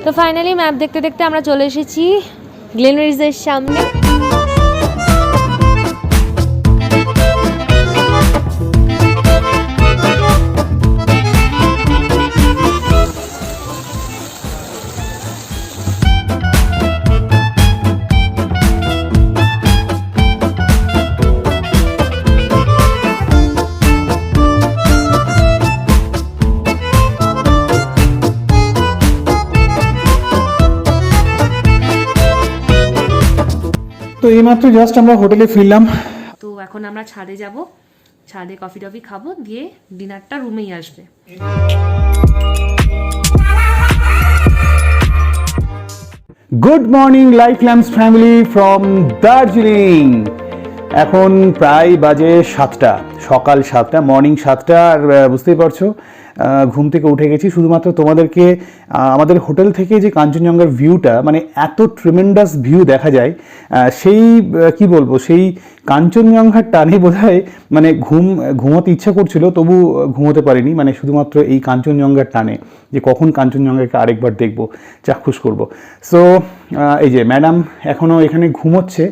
তো finally map দেখতে দেখতে আমরা চলে এসেছি গ্লেনরিজের সামনে। তো এইমাত্র জাস্ট আমরা হোটেলে ফিরলাম। তো এখন আমরা ছাদে যাব, ছাদে কফি টফি খাবো, দিয়ে ডিনারটা রুমেই আসবে। Good morning life lamps family from Darjeeling. এখন প্রায় বাজে 7টা, সকাল 7টা, মর্নিং 7টা। আর বুঝতেই পারছো ঘুম থেকে উঠে গেছি শুধুমাত্র তোমাদেরকে আমাদের হোটেল থেকে যে কাঞ্চনজঙ্ঘার ভিউটা, মানে এত ট্রিমেন্ডাস ভিউ দেখা যায়, সেই কি বলবো, সেই কাঞ্চনজঙ্ঘার টানে বোধহয় মানে ঘুমোতে ইচ্ছা করছিল, তবু ঘুমোতে পারিনি, মানে শুধুমাত্র এই কাঞ্চনজঙ্ঘার টানে যে কখন কাঞ্চনজঙ্ঘাকে আরেকবার দেখবো, চাক্ষুষ করব। সো এই যে ম্যাডাম এখনও এখানে ঘুমোচ্ছে,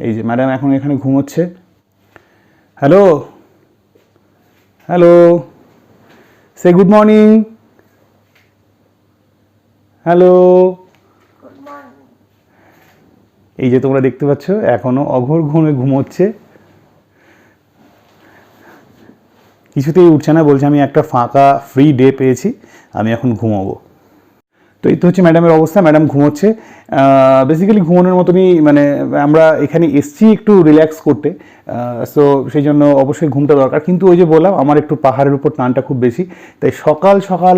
এই যে ম্যাডাম এখন এখানে ঘুমোচ্ছে। হ্যালো হ্যালো, সে গুড মর্নিং। হ্যালো, এই যে তোমরা দেখতে পাচ্ছ এখনো অঘোর ঘুমে ঘুমোচ্ছে, কিছুতেই উঠছে না, বলছে আমি একটা ফাঁকা ফ্রি ডে পেয়েছি, আমি এখন ঘুমাবো। তো এই তো হচ্ছে ম্যাডামের অবস্থা, ম্যাডাম ঘুমোচ্ছে। বেসিক্যালি ঘুমানোর মতনই, মানে আমরা এখানে এসছি একটু রিল্যাক্স করতে, সো সেই জন্য অবশ্যই ঘুমটা দরকার। কিন্তু ওই যে বললাম, আমার একটু পাহাড়ের উপর টানটা খুব বেশি, তাই সকাল সকাল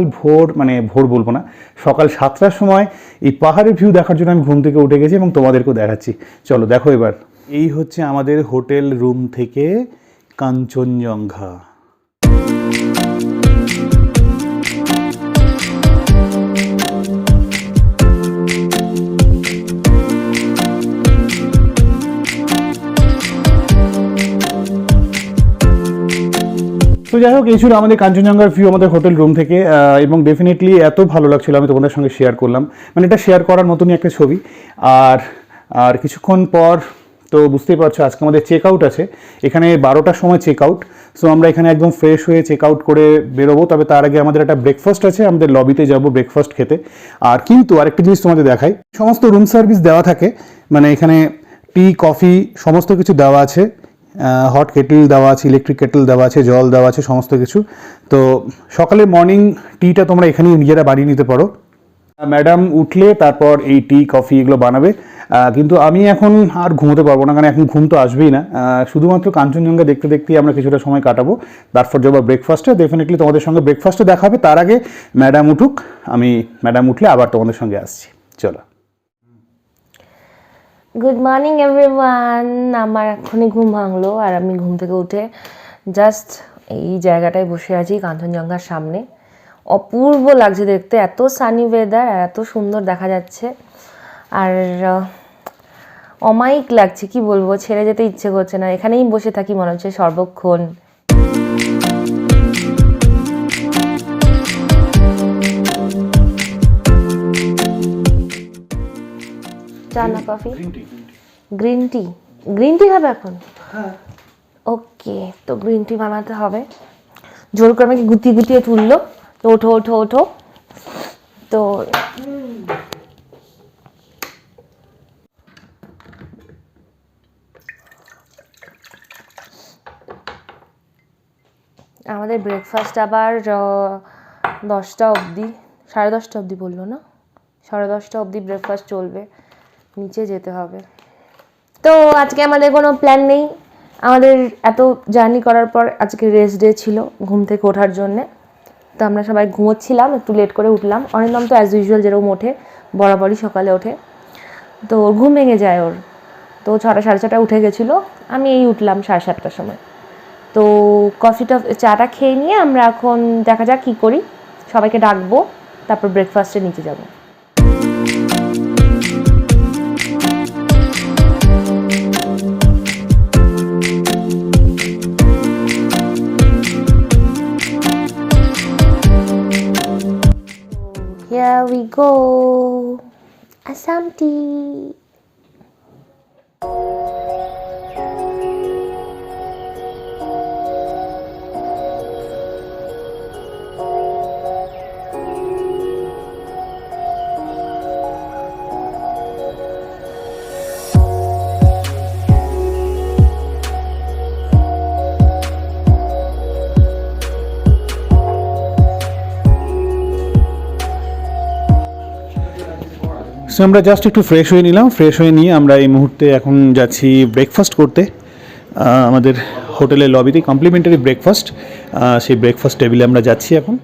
ভোর বলবো না, সকাল 7টার সময় এই পাহাড়ের ভিউ দেখার জন্য আমি ঘুম থেকে উঠে গেছি এবং তোমাদেরকেও দেখাচ্ছি। চলো দেখো এবার। এই হচ্ছে আমাদের হোটেল রুম থেকে কাঞ্চনজঙ্ঘা। তো যাই হোক, এই ছিল আমাদের কাঞ্চনজঙ্ঘার ভিউ আমাদের হোটেল রুম থেকে, এবং ডেফিনেটলি এত ভালো লাগছিল, আমি তোমাদের সঙ্গে শেয়ার করলাম, মানে এটা শেয়ার করার মতনই একটা ছবি। আর কিছুক্ষণ পর তো বুঝতেই পারছো আজকে আমাদের চেক আউট আছে, এখানে 12টার সময় চেক আউট। সো আমরা এখানে একদম ফ্রেশ হয়ে চেক আউট করে বেরোবো, তবে তার আগে আমাদের একটা ব্রেকফাস্ট আছে, আমাদের লবিতে যাব ব্রেকফাস্ট খেতে। আর কিন্তু আরেকটা জিনিস তোমাদের দেখাই, সমস্ত রুম সার্ভিস দেওয়া থাকে, মানে এখানে টি কফি সমস্ত কিছু দেওয়া আছে, হট কেটেল দেওয়া আছে, ইলেকট্রিক কেটেল দেওয়া আছে, জল দেওয়া আছে, সমস্ত কিছু। তো সকালে মর্নিং টিটা তোমরা এখানেই নিজেরা বানিয়ে নিতে পারো। ম্যাডাম উঠলে তারপর এই টি কফি এগুলো বানাবে, কিন্তু আমি এখন আর ঘুমোতে পারবো না, কারণ এখন ঘুম তো আসবেই না। শুধুমাত্র কাঞ্চনজঙ্ঘা দেখতে দেখতেই আমরা কিছুটা সময় কাটাবো, তারপর যাবো ব্রেকফাস্টে। ডেফিনেটলি তোমাদের সঙ্গে ব্রেকফাস্টে দেখাবে, তার আগে ম্যাডাম উঠুক, আমি ম্যাডাম উঠলে আবার তোমাদের সঙ্গে আসছি। চলো। Good morning everyone. আমার এখনই ঘুম ভাঙলো, আর আমি ঘুম থেকে উঠে জাস্ট এই জায়গাটায় বসে আছি কাঞ্চনজঙ্ঘার সামনে। অপূর্ব লাগছে দেখতে, এত সানি ওয়েদার আর এত সুন্দর দেখা যাচ্ছে, আর অমায়িক লাগছে, কি বলবো, ছেড়ে যেতে ইচ্ছে করছে না, এখানেই বসে থাকি মনে হচ্ছে সর্বক্ষণ। চা না coffee? Green tea. Green tea হবে এখন? ওকে, তো গ্রিন টি বানাতে হবে। জোর করে আমাকে গুটিয়ে গুটিয়ে তুললো, তো ওঠো ওঠো ওঠো। তো আমাদের ব্রেকফাস্ট আবার 10টা অবধি, 10:30 অবধি বললো না, 10:30 অবধি ব্রেকফাস্ট চলবে, নিচে যেতে হবে। তো আজকে আমাদের কোনো প্ল্যান নেই, আমাদের এত জার্নি করার পর আজকে রেস্ট ডে ছিল ঘুম থেকে ওঠার জন্যে। তো আমরা সবাই ঘুমোচ্ছিলাম, একটু লেট করে উঠলাম। অরিন্দম তো অ্যাজ ইউজুয়াল যেরকম ওঠে, বরাবরই সকালে ওঠে, তো ওর ঘুম ভেঙে যায় ওর। তো 6টা 6:30 উঠে গেছিলো, আমি এই উঠলাম 7:30টার সময়। তো চাটা খেয়ে নিয়ে আমরা এখন দেখা যাক কী করি, সবাইকে ডাকবো, তারপর ব্রেকফাস্টে নিচে যাবো। Here here we go. Assam tea. So আমরা জাস্ট একটু ফ্রেশ হয়ে নিলাম, ফ্রেশ হয়ে নিয়ে আমরা এই মুহূর্তে এখন যাচ্ছি ব্রেকফাস্ট করতে আমাদের হোটেলের লবিতে, কমপ্লিমেন্টারি ব্রেকফাস্ট। সেই ব্রেকফাস্ট টেবিলে আমরা যাচ্ছি এখন।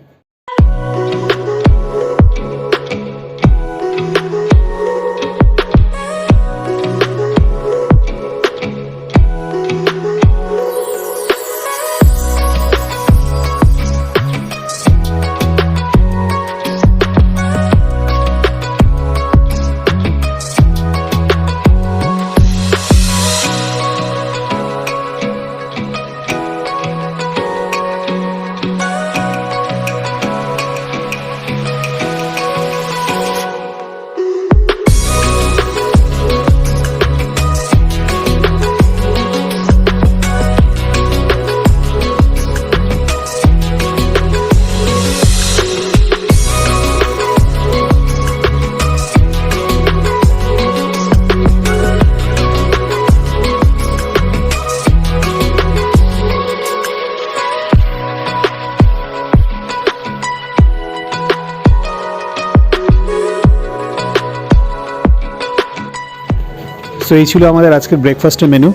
সো এই ছিল আমাদের আজকের ব্রেকফাস্টের মেনু।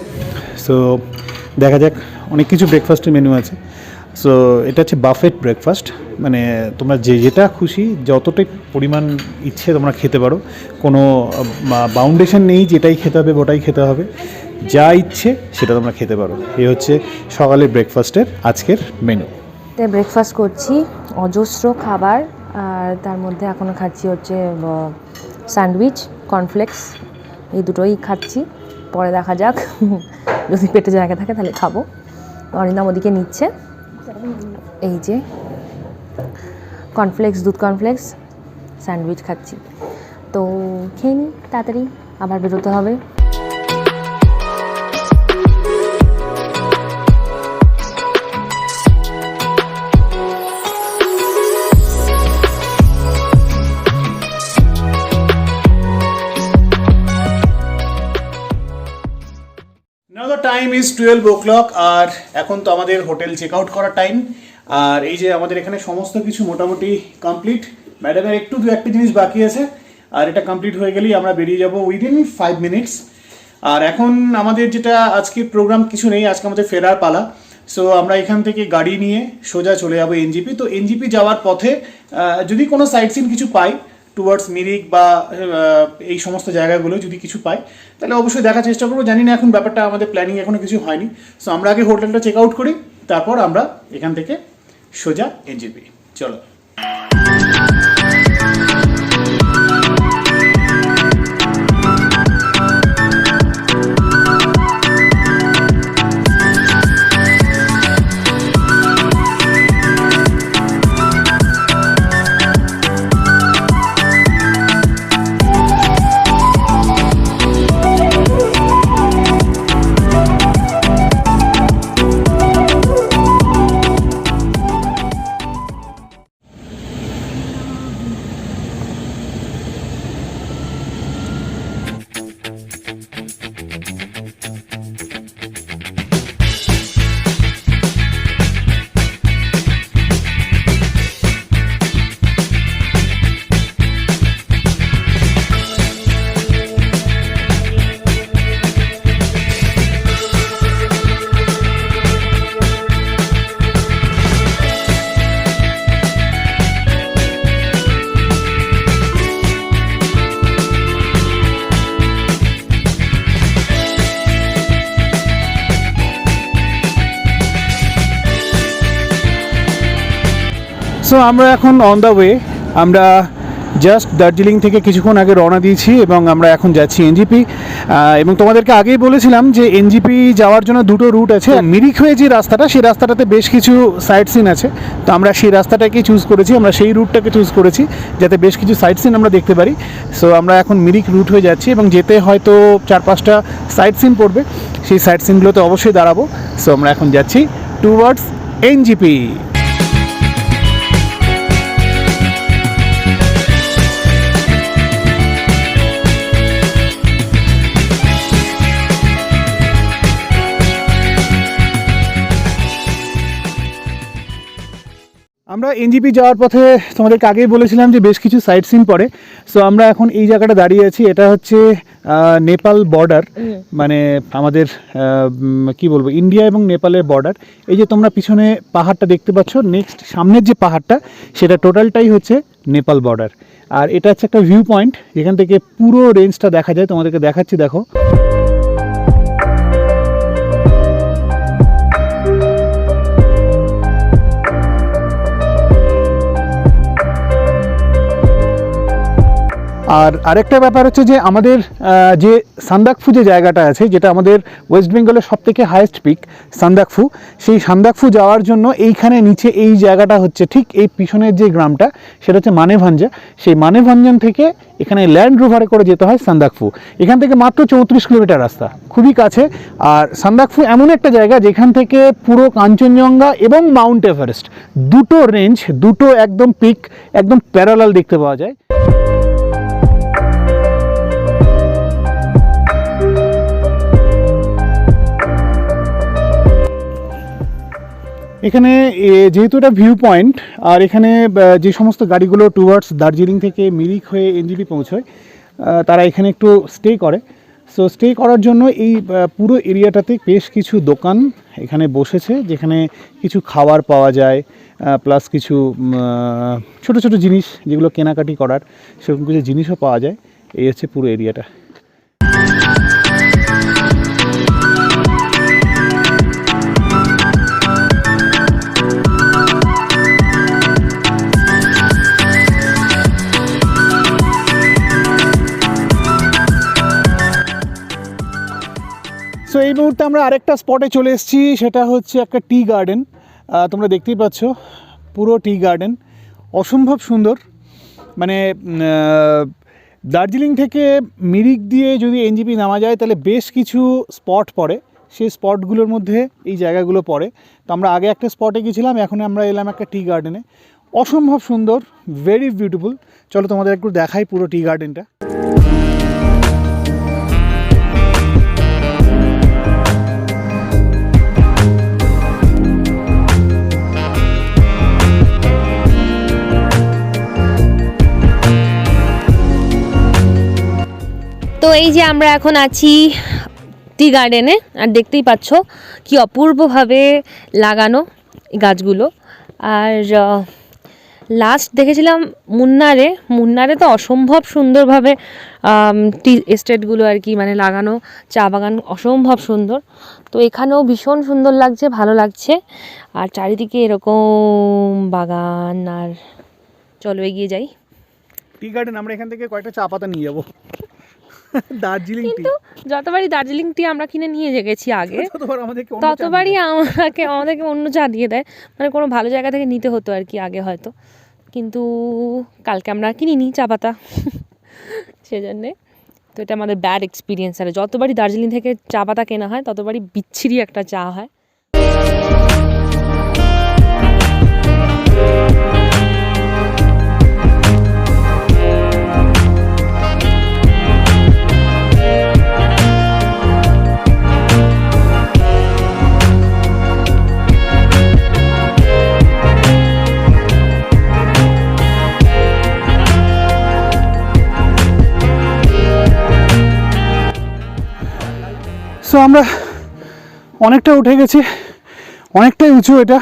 সো দেখা যাক, অনেক কিছু ব্রেকফাস্টের মেনু আছে। সো এটা হচ্ছে বাফেট ব্রেকফাস্ট, মানে তোমরা যেটা খুশি যতটাই পরিমাণ ইচ্ছে তোমরা খেতে পারো, কোনো বাউন্ডেশন নেই যেটাই খেতে হবে ওটাই খেতে হবে, যা ইচ্ছে সেটা তোমরা খেতে পারো। এই হচ্ছে সকালের ব্রেকফাস্টের আজকের মেনু। তাই ব্রেকফাস্ট করছি, অজস্র খাবার, আর তার মধ্যে এখনও খাচ্ছি হচ্ছে স্যান্ডউইচ, কর্নফ্লেক্স, এই দুটোই খাচ্ছি। পরে দেখা যাক, যদি পেটে জায়গা থাকে তাহলে খাবো। অরিন্দম ওদিকে নিচ্ছে, এই যে কর্নফ্লেক্স, দুধ কর্নফ্লেক্স, স্যান্ডউইচ খাচ্ছি। তো খেয়ে নিই তাড়াতাড়ি, আবার বেরোতে হবে। Now the time is 12 o'clock আর এখন তো আমাদের হোটেল চেক আউট করার টাইম। আর এই যে আমাদের এখানে সমস্ত কিছু মোটামুটি কমপ্লিট। ম্যাডামের একটু দু একটা জিনিস বাকি আছে, আর এটা কমপ্লিট হয়ে গেলেই আমরা বেরিয়ে যাব উইদিন 5 মিনিটস। আর এখন আমাদের যেটা আজকে প্রোগ্রাম কিছু নেই, আজকে আমাদের ফেরার পালা। সো আমরা এখান থেকে গাড়ি নিয়ে সোজা চলে যাবো এনজিপি। তো এনজিপি যাওয়ার পথে যদি কোনো সাইট সিন কিছু পাই টুয়ার্ডস মিরিক বা এই সমস্ত জায়গাগুলো যদি কিছু পাই তাহলে অবশ্যই দেখার চেষ্টা করবো। জানি না এখন ব্যাপারটা, আমাদের প্ল্যানিং এখনো কিছু হয়নি। সো আমরা আগে হোটেলটা চেক আউট করি, তারপর আমরা এখান থেকে সোজা এনজিপি। চলো। সো আমরা এখন অন দ্য ওয়ে, আমরা জাস্ট দার্জিলিং থেকে কিছুক্ষণ আগে রওনা দিয়েছি এবং আমরা এখন যাচ্ছি এনজিপি। এবং তোমাদেরকে আগেই বলেছিলাম যে এনজিপি যাওয়ার জন্য দুটো রুট আছে। মিরিক হয়ে যে রাস্তাটা, সেই রাস্তাটাতে বেশ কিছু সাইট সিন আছে, তো আমরা সেই রাস্তাটাকেই চুজ করেছি, আমরা সেই রুটটাকে চুজ করেছি যাতে বেশ কিছু সাইট সিন আমরা দেখতে পারি। সো আমরা এখন মিরিক রুট হয়ে যাচ্ছি এবং যেতে হয়তো 4-5টা সাইট সিন পড়বে, সেই সাইট সিনগুলোতে অবশ্যই দাঁড়াবো। সো আমরা এখন যাচ্ছি টুয়ার্ডস এনজিপি। আমরা এনজিপি যাওয়ার পথে তোমাদেরকে আগেই বলেছিলাম যে বেশ কিছু সাইট সিন পড়ে। সো আমরা এখন এই জায়গাটা দাঁড়িয়ে আছি, এটা হচ্ছে নেপাল বর্ডার, মানে আমাদের কি বলবো, ইন্ডিয়া এবং নেপালের বর্ডার। এই যে তোমরা পিছনে পাহাড়টা দেখতে পাচ্ছ, নেক্সট সামনের যে পাহাড়টা সেটা টোটালটাই হচ্ছে নেপাল বর্ডার। আর এটা হচ্ছে একটা ভিউ পয়েন্ট, যেখান থেকে পুরো রেঞ্জটা দেখা যায়। তোমাদেরকে দেখাচ্ছি, দেখো। আর আরেকটা ব্যাপার হচ্ছে যে আমাদের যে সান্দাকফু যে জায়গাটা আছে, যেটা আমাদের ওয়েস্ট বেঙ্গলের সবথেকে হাইয়েস্ট পিক সান্দাকফু, সেই সান্দাকফু যাওয়ার জন্য এইখানে নিচে এই জায়গাটা হচ্ছে ঠিক এই পিছনের যে গ্রামটা, সেটা হচ্ছে মানেভাঞ্জা। সেই মানেভাঞ্জন থেকে এখানে ল্যান্ড রোভারে করে যেতে হয় সান্দাকফু। এখান থেকে মাত্র 34 কিলোমিটার রাস্তা, খুবই কাছে। আর সান্দাকফু এমন একটা জায়গা যেখান থেকে পুরো কাঞ্চনজঙ্ঘা এবং মাউন্ট এভারেস্ট দুটো রেঞ্জ, দুটো একদম পিক একদম প্যারালাল দেখতে পাওয়া যায়। এখানে যেহেতু এটা ভিউ পয়েন্ট, আর এখানে যে সমস্ত গাড়িগুলো টুয়ার্ডস দার্জিলিং থেকে মিরিক হয়ে এনজিপি পৌঁছয়, তারা এখানে একটু স্টে করে। সো স্টে করার জন্য এই পুরো এরিয়াটাতে বেশ কিছু দোকান এখানে বসেছে, যেখানে কিছু খাবার পাওয়া যায়, প্লাস কিছু ছোট ছোট জিনিস যেগুলো কেনাকাটি করার, সেরকম কিছু জিনিসও পাওয়া যায়। এই হচ্ছে পুরো এরিয়াটা। সো এই মুহূর্তে আমরা আরেকটা স্পটে চলে এসেছি, সেটা হচ্ছে একটা টি গার্ডেন। তোমরা দেখতেই পাচ্ছ পুরো টি গার্ডেন, অসম্ভব সুন্দর। মানে দার্জিলিং থেকে মিরিক দিয়ে যদি এনজিপি নামা যায় তাহলে বেশ কিছু স্পট পড়ে, সেই স্পটগুলোর মধ্যে এই জায়গাগুলো পড়ে। তো আমরা আগে একটা স্পটে গেছিলাম, এখন আমরা এলাম একটা টি গার্ডেনে। অসম্ভব সুন্দর, ভেরি বিউটিফুল। চলো তোমাদের একটু দেখাই পুরো টি গার্ডেনটা। তো এই যে আমরা এখন আছি টি গার্ডেনে, আর দেখতেই পাচ্ছ কি অপূর্বভাবে লাগানো এই গাছগুলো। আর লাস্ট দেখেছিলাম মুন্নারে তো অসম্ভব সুন্দরভাবে টি এস্টেটগুলো আর কি মানে লাগানো, চা বাগান অসম্ভব সুন্দর। তো এখানেও ভীষণ সুন্দর লাগছে, ভালো লাগছে। আর চারিদিকে এরকম বাগান। আর চলো এগিয়ে যাই। টি গার্ডেন, আমরা এখান থেকে কয়েকটা চা পাতা নিয়ে যাবো। দার্জিলিং টি, কিন্তু যতবারই দার্জিলিং টি আমরা কিনে নিয়ে গেছি আগে, ততবারই আমাদেরকে অন্য চা দিয়ে দেয়। মানে কোনো ভালো জায়গা থেকে নিতে হতো আর কি আগে হয়তো, কিন্তু কালকে আমরা কিনিনি চা পাতা সেজন্যে। তো এটা আমাদের ব্যাড এক্সপিরিয়েন্স। আর যতবারই দার্জিলিং থেকে চা পাতা কেনা হয় ততবারই বিচ্ছিরি একটা চা হয়। সো আমরা অনেকটা উঠে গেছি, অনেকটাই উঁচু এটা।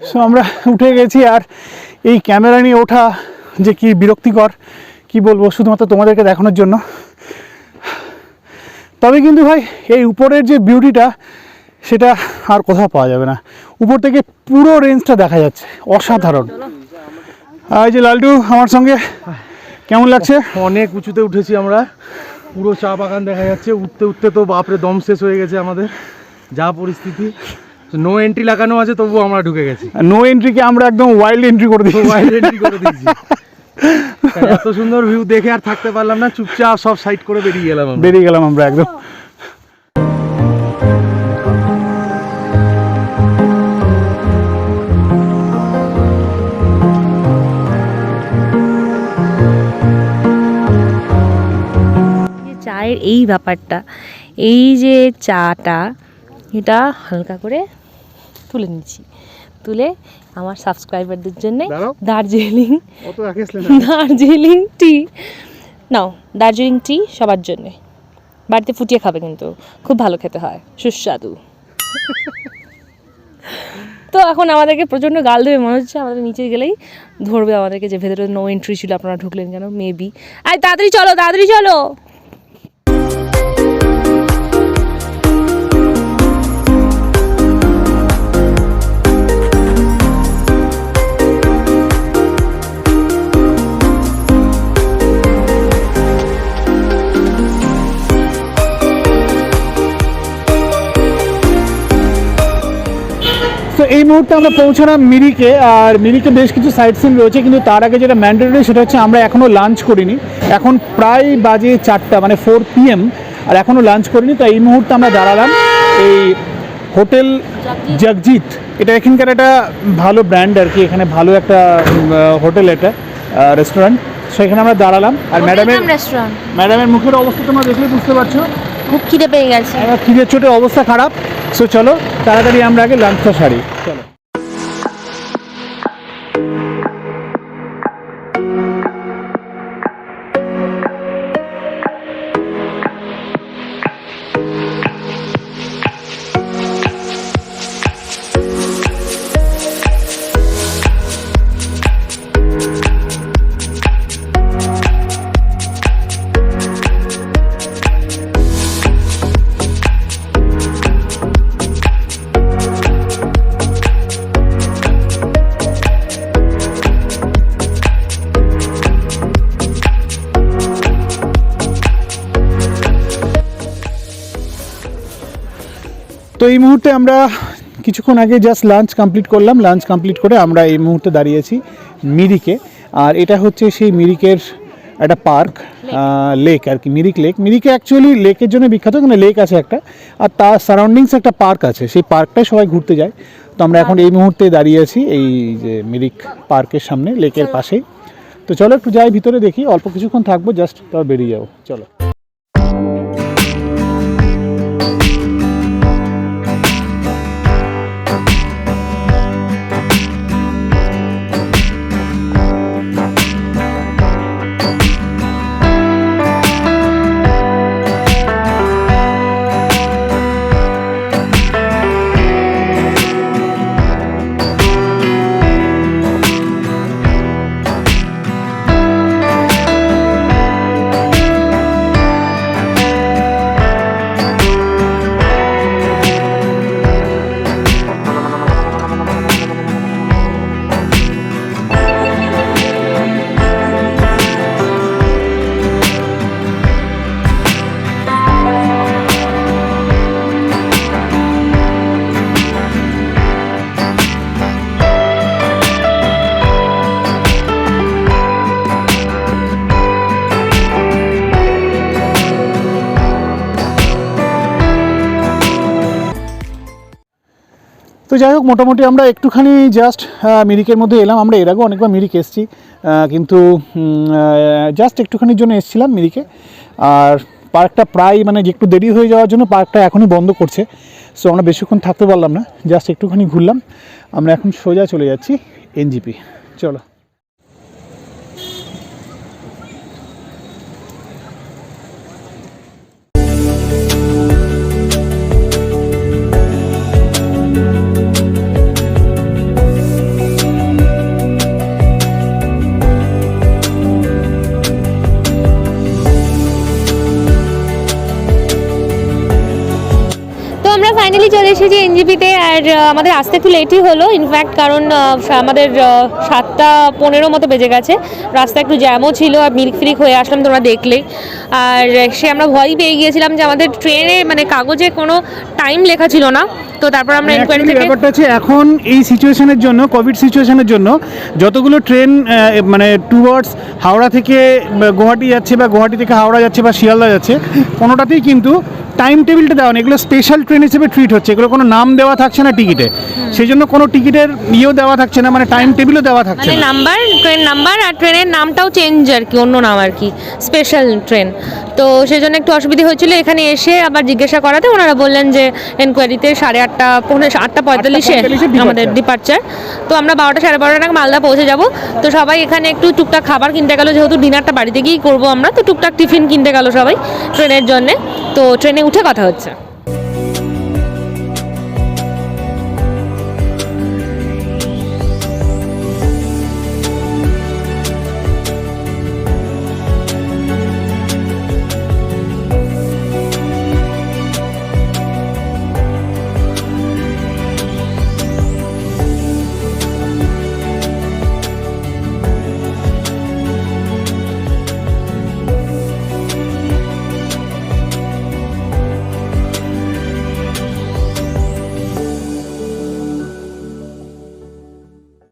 সো আমরা উঠে গেছি, আর এই ক্যামেরা নিয়ে ওঠা যে কি বিরক্তিকর, কি বলবো, শুধুমাত্র তোমাদেরকে দেখানোর জন্য। তবে কিন্তু ভাই এই উপরের যে বিউটিটা সেটা আর কোথাও পাওয়া যাবে না। উপর থেকে পুরো রেঞ্জটা দেখা যাচ্ছে, অসাধারণ। এই যে লালটু আমার সঙ্গে, কেমন লাগছে? অনেক উঁচুতে উঠেছি আমরা, পুরো চা বাগান দেখা যাচ্ছে। উঠতে উঠতে তো বাপরে দম শেষ হয়ে গেছে আমাদের, যা পরিস্থিতি। নো এন্ট্রি লাগানো আছে, তবুও আমরা ঢুকে গেছি। নো এন্ট্রিকে আমরা একদম ওয়াইল্ড এন্ট্রি করে দিই, ওয়াইল্ড এন্ট্রি করে দিয়েছি। এত সুন্দর ভিউ দেখে আর থাকতে পারলাম না, চুপচাপ সব সাইড করে বেরিয়ে গেলাম আমরা একদম। চায়ের এই ব্যাপারটা, এই যে চাটা, এটা হালকা করে তুলে নিচ্ছি, তুলে আমার সাবস্ক্রাইবারদের জন্য দার্জিলিং টি নাও, দার্জিলিং টি সবার জন্যে। বাড়িতে ফুটিয়ে খাবে, কিন্তু খুব ভালো খেতে হয়, সুস্বাদু। তো এখন আমাদেরকে প্রচণ্ড গাল দেবে মনে হচ্ছে, আমাদের নিচে গেলেই ধরবে আমাদেরকে, যে ভেতরে নো এন্ট্রি ছিল, আপনারা ঢুকলেন কেন, মেবি। আয় তাড়াতাড়ি চলো, তাড়াতাড়ি চলো। তো এই মুহূর্তে আমরা পৌঁছালাম মিরিকে। আর মিরিকে বেশ কিছু সাইট সিন রয়েছে, কিন্তু তার আগে যেটা ম্যান্ডেটরি সেটা হচ্ছে আমরা এখনও লাঞ্চ করিনি। এখন প্রায় বাজে 4টা, মানে 4 PM, আর এখনও লাঞ্চ করিনি। তো এই মুহূর্তে আমরা দাঁড়ালাম এই হোটেল জগজিৎ। এটা এখানকার একটা ভালো ব্র্যান্ড আর কি, এখানে ভালো একটা হোটেল, এটা রেস্টুরেন্ট। সেখানে আমরা দাঁড়ালাম। আর ম্যাডামের মুখের অবস্থা তোমরা দেখলে বুঝতে পারছো, খুব খিদে পেয়ে গেছে, খিদের চোটে অবস্থা খারাপ। সো চলো তাড়াতাড়ি আমরা আগে লাঞ্চটা সারি, চলো। তো এই মুহূর্তে আমরা কিছুক্ষণ আগে জাস্ট লাঞ্চ কমপ্লিট করলাম। লাঞ্চ কমপ্লিট করে আমরা এই মুহূর্তে দাঁড়িয়েছি মিরিকে। আর এটা হচ্ছে সেই মিরিকের একটা পার্ক, লেক আর কি, মিরিক লেক। মিরিকে অ্যাকচুয়ালি লেকের জন্য বিখ্যাত, এখানে লেক আছে একটা, আর তার সারাউন্ডিংস একটা পার্ক আছে, সেই পার্কটায় সবাই ঘুরতে যায়। তো আমরা এখন এই মুহূর্তে দাঁড়িয়ে আছি এই যে মিরিক পার্কের সামনে, লেকের পাশেই। তো চলো একটু যাই ভিতরে, দেখি, অল্প কিছুক্ষণ থাকবো, জাস্ট তারপর বেরিয়ে যাবো, চলো। তো যাই হোক, মোটামুটি আমরা একটুখানি জাস্ট মিরিকের মধ্যে এলাম। আমরা এর আগেও অনেকবার মিরিক এসেছি, কিন্তু জাস্ট একটুখানির জন্য এসেছিলাম মিরিকে। আর পার্কটা প্রায়, মানে একটু দেরি হয়ে যাওয়ার জন্য পার্কটা এখনই বন্ধ করছে। সো আমরা বেশিক্ষণ থাকতে পারলাম না, জাস্ট একটুখানি ঘুরলাম। আমরা এখন সোজা চলে যাচ্ছি এনজিপি, চলো। ফাইনালি চলে এসেছি এনজিপিতে, আর আমাদের আসতে একটু লেটই হলো ইনফ্যাক্ট, কারণ আমাদের 7:15 মতো বেজে গেছে। রাস্তা একটু জ্যামও ছিল, আর মিল্ক ফ্রিক হয়ে আসলাম, তোমরা দেখলেই। আর সে আমরা ভয়ই পেয়ে গিয়েছিলাম যে আমাদের ট্রেনে মানে কাগজে কোনো টাইম লেখা ছিল না, তো তারপর আমরা ইনকোয়ারি Actually থেকে ব্যাপারটা হচ্ছে এখন এই সিচুয়েশনের জন্য, কোভিড সিচুয়েশনের জন্য যতগুলো ট্রেন মানে টুয়ার্ডস হাওড়া থেকে গুয়াহাটি যাচ্ছে বা গুয়াহাটি থেকে হাওড়া যাচ্ছে বা শিয়ালদা যাচ্ছে, কোনোটাতেই কিন্তু টাইম টেবিলটা দেওয়া নেই। এগুলো স্পেশাল ট্রেন হিসেবে ট্রিট হচ্ছে, এগুলো কোনো নাম দেওয়া থাকছে না টিকিটে, সেই জন্য কোনো টিকিটের ইয়েও দেওয়া থাকছে না, মানে টাইম টেবিলও দেওয়া থাকছে মানে না। নাম্বার, ট্রেন নাম্বার, আর ট্রেনের নামটাও চেঞ্জ আর কি, অন্য নাম আর কি, স্পেশাল ট্রেন। তো সেই জন্য একটু অসুবিধা হয়েছিল। এখানে এসে আবার জিজ্ঞাসা করাতে ওনারা বললেন যে এনকোয়ারিতে 8:30, 8:45-এ আমাদের ডিপার্চার। তো আমরা 12টা 12:30 নাগাদ মালদা পৌঁছে যাব। তো সবাই এখানে একটু টুকটাক খাবার কিনতে গেল, যেহেতু ডিনারটা বাড়িতে গিয়েই করবো আমরা, তো টুকটাক টিফিন কিনতে গেল সবাই ট্রেনের জন্যে। তো ট্রেনে উঠে কথা হচ্ছে।